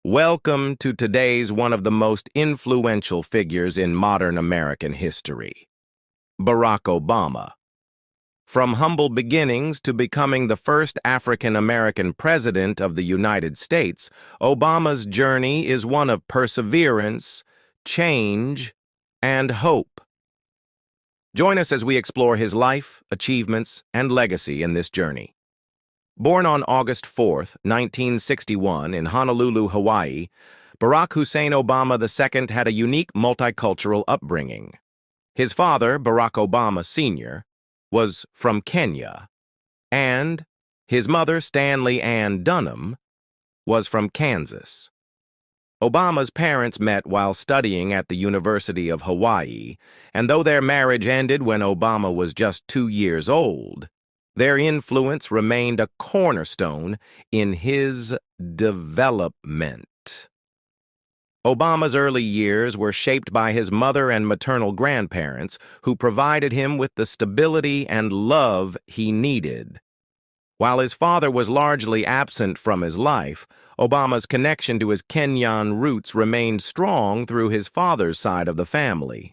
Welcome to today's one of the most influential figures in modern American history, Barack Obama. From humble beginnings to becoming the first African-American president of the United States, Obama's journey is one of perseverance, change, and hope. Join us as we explore his life, achievements, and legacy in this journey. Born on August 4, 1961, in Honolulu, Hawaii, Barack Hussein Obama II had a unique multicultural upbringing. His father, Barack Obama Sr., was from Kenya, and his mother, Stanley Ann Dunham, was from Kansas. Obama's parents met while studying at the University of Hawaii, and though their marriage ended when Obama was just 2 years old, their influence remained a cornerstone in his development. Obama's early years were shaped by his mother and maternal grandparents, who provided him with the stability and love he needed. While his father was largely absent from his life, Obama's connection to his Kenyan roots remained strong through his father's side of the family.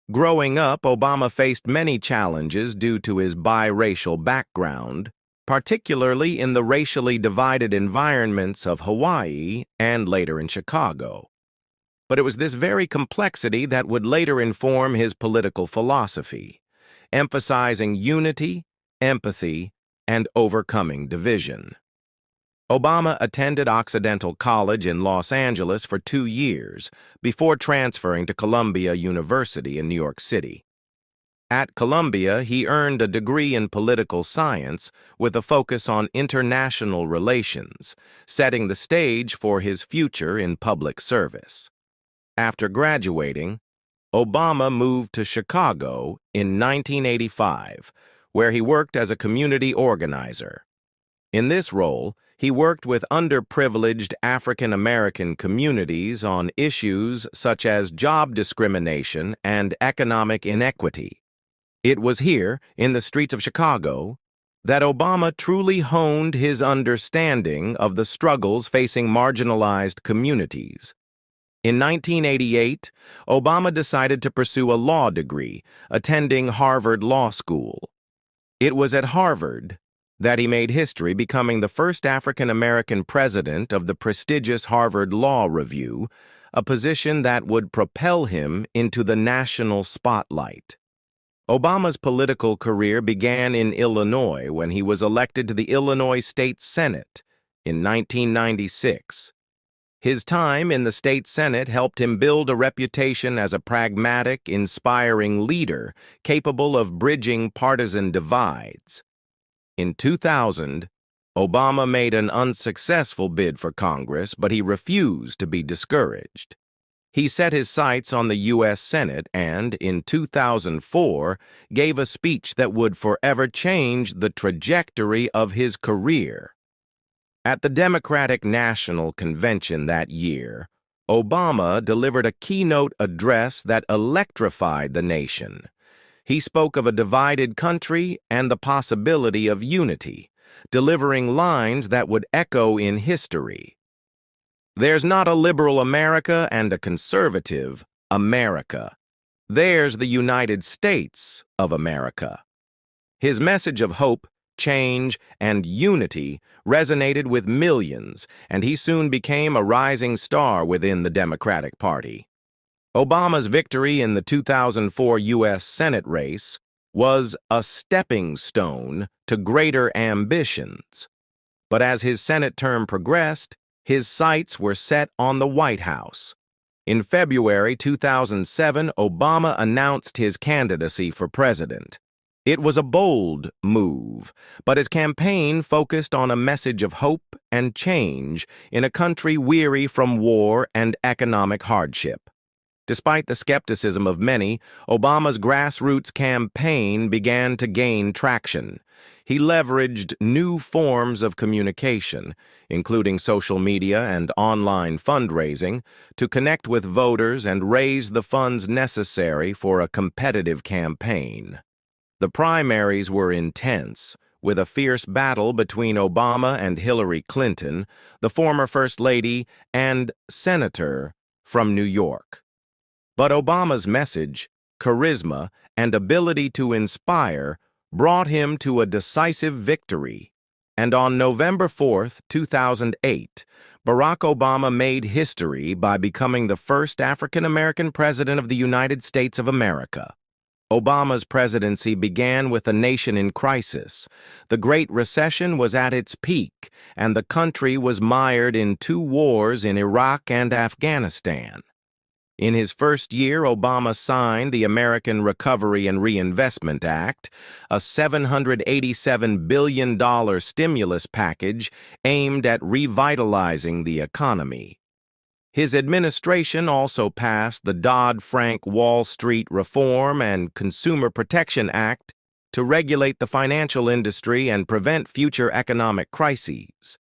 Growing up, Obama faced many challenges due to his biracial background, particularly in the racially divided environments of Hawaii and later in Chicago. But it was this very complexity that would later inform his political philosophy, emphasizing unity, empathy, and overcoming division. Obama attended Occidental College in Los Angeles for 2 years before transferring to Columbia University in New York City. At Columbia, he earned a degree in political science with a focus on international relations, setting the stage for his future in public service. After graduating, Obama moved to Chicago in 1985, where he worked as a community organizer. In this role, he worked with underprivileged African-American communities on issues such as job discrimination and economic inequity. It was here, in the streets of Chicago, that Obama truly honed his understanding of the struggles facing marginalized communities. In 1988, Obama decided to pursue a law degree, attending Harvard Law School. It was at Harvard that he made history, becoming the first African-American president of the prestigious Harvard Law Review, a position that would propel him into the national spotlight. Obama's political career began in Illinois when he was elected to the Illinois State Senate in 1996. His time in the state Senate helped him build a reputation as a pragmatic, inspiring leader capable of bridging partisan divides. In 2000, Obama made an unsuccessful bid for Congress, but he refused to be discouraged. He set his sights on the U.S. Senate and, in 2004, gave a speech that would forever change the trajectory of his career. At the Democratic National Convention that year, Obama delivered a keynote address that electrified the nation. He spoke of a divided country and the possibility of unity, delivering lines that would echo in history. There's not a liberal America and a conservative America. There's the United States of America. His message of hope, change, and unity resonated with millions, and he soon became a rising star within the Democratic Party. Obama's victory in the 2004 U.S. Senate race was a stepping stone to greater ambitions. But as his Senate term progressed, his sights were set on the White House. In February 2007, Obama announced his candidacy for president. It was a bold move, but his campaign focused on a message of hope and change in a country weary from war and economic hardship. Despite the skepticism of many, Obama's grassroots campaign began to gain traction. He leveraged new forms of communication, including social media and online fundraising, to connect with voters and raise the funds necessary for a competitive campaign. The primaries were intense, with a fierce battle between Obama and Hillary Clinton, the former First Lady and Senator from New York. But Obama's message, charisma, and ability to inspire brought him to a decisive victory. And on November 4, 2008, Barack Obama made history by becoming the first African-American president of the United States of America. Obama's presidency began with a nation in crisis. The Great Recession was at its peak, and the country was mired in two wars in Iraq and Afghanistan. In his first year, Obama signed the American Recovery and Reinvestment Act, a $787 billion stimulus package aimed at revitalizing the economy. His administration also passed the Dodd-Frank Wall Street Reform and Consumer Protection Act to regulate the financial industry and prevent future economic crises.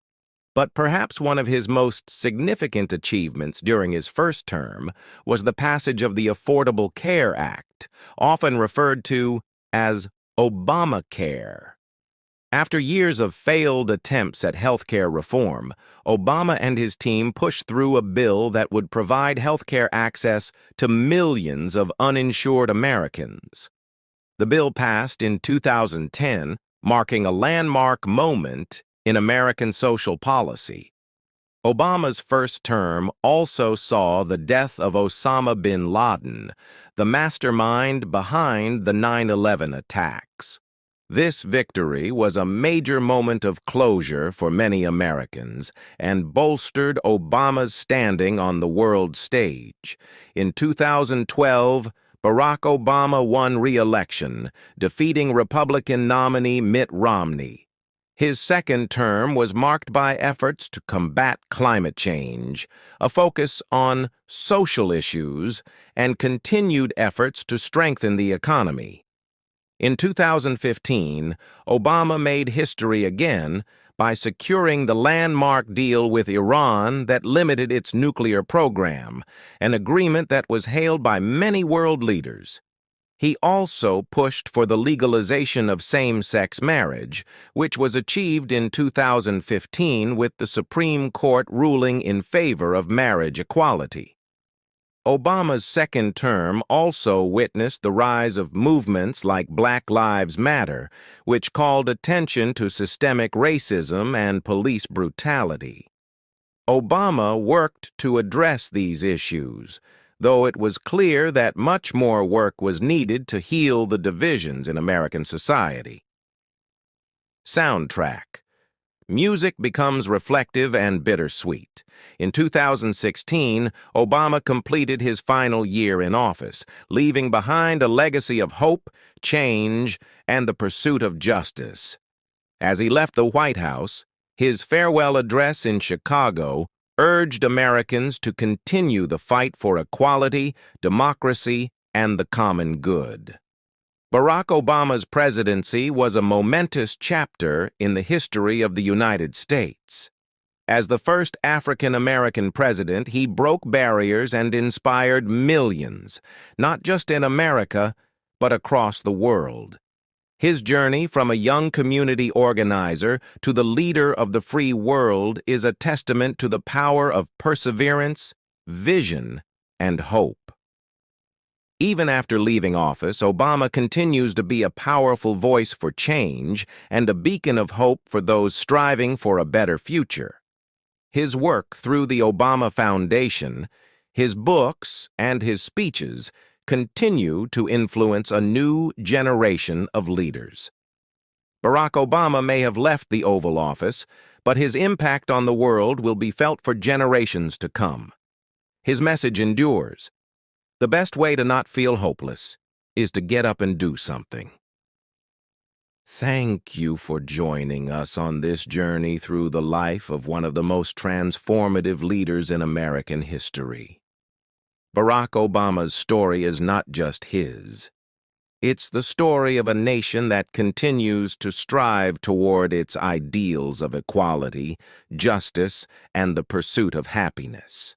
But perhaps one of his most significant achievements during his first term was the passage of the Affordable Care Act, often referred to as Obamacare. After years of failed attempts at healthcare reform, Obama and his team pushed through a bill that would provide healthcare access to millions of uninsured Americans. The bill passed in 2010, marking a landmark moment in American social policy. Obama's first term also saw the death of Osama bin Laden, the mastermind behind the 9/11 attacks. This victory was a major moment of closure for many Americans and bolstered Obama's standing on the world stage. In 2012, Barack Obama won re-election, defeating Republican nominee Mitt Romney. His second term was marked by efforts to combat climate change, a focus on social issues, and continued efforts to strengthen the economy. In 2015, Obama made history again by securing the landmark deal with Iran that limited its nuclear program, an agreement that was hailed by many world leaders. He also pushed for the legalization of same-sex marriage, which was achieved in 2015 with the Supreme Court ruling in favor of marriage equality. Obama's second term also witnessed the rise of movements like Black Lives Matter, which called attention to systemic racism and police brutality. Obama worked to address these issues, though it was clear that much more work was needed to heal the divisions in American society. Soundtrack. Music becomes reflective and bittersweet. In 2016, Obama completed his final year in office, leaving behind a legacy of hope, change, and the pursuit of justice. As he left the White House, his farewell address in Chicago urged Americans to continue the fight for equality, democracy, and the common good. Barack Obama's presidency was a momentous chapter in the history of the United States. As the first African-American president, he broke barriers and inspired millions, not just in America, but across the world. His journey from a young community organizer to the leader of the free world is a testament to the power of perseverance, vision, and hope. Even after leaving office, Obama continues to be a powerful voice for change and a beacon of hope for those striving for a better future. His work through the Obama Foundation, his books, and his speeches continue to influence a new generation of leaders. Barack Obama may have left the Oval Office, but his impact on the world will be felt for generations to come. His message endures. The best way to not feel hopeless is to get up and do something. Thank you for joining us on this journey through the life of one of the most transformative leaders in American history. Barack Obama's story is not just his. It's the story of a nation that continues to strive toward its ideals of equality, justice, and the pursuit of happiness.